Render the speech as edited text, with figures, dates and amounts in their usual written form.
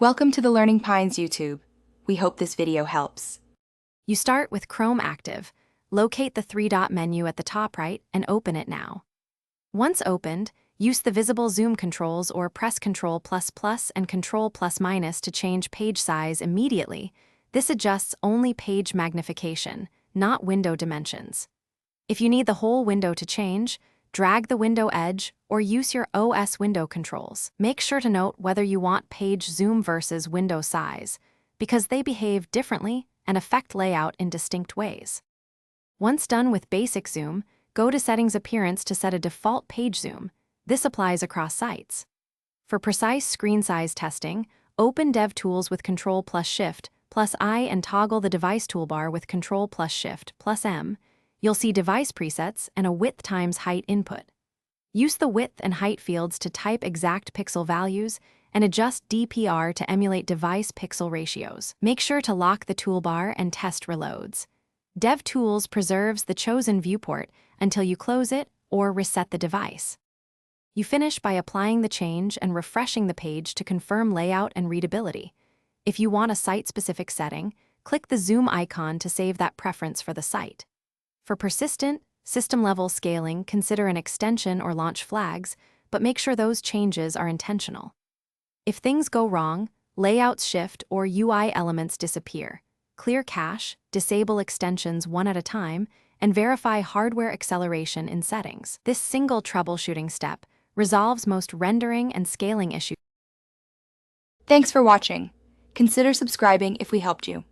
Welcome to the Learning Pines YouTube. We hope this video helps. You start with Chrome active. Locate the three-dot menu at the top right and open it now. Once opened, use the visible zoom controls or press Ctrl++ and Ctrl+- to change page size immediately. This adjusts only page magnification, not window dimensions. If you need the whole window to change, drag the window edge or use your OS window controls. Make sure to note whether you want page zoom versus window size, because they behave differently and affect layout in distinct ways. Once done with basic zoom, go to Settings Appearance to set a default page zoom. This applies across sites. For precise screen size testing, open DevTools with Ctrl+Shift+I and toggle the device toolbar with Ctrl+Shift+M. You'll see device presets and a width times height input. Use the width and height fields to type exact pixel values and adjust DPR to emulate device pixel ratios. Make sure to lock the toolbar and test reloads. DevTools preserves the chosen viewport until you close it or reset the device. You finish by applying the change and refreshing the page to confirm layout and readability. If you want a site-specific setting, click the zoom icon to save that preference for the site. For persistent, system-level scaling, consider an extension or launch flags, but make sure those changes are intentional. If things go wrong, layouts shift or UI elements disappear. Clear cache, disable extensions one at a time, and verify hardware acceleration in settings. This single troubleshooting step resolves most rendering and scaling issues. Thanks for watching. Consider subscribing if we helped you.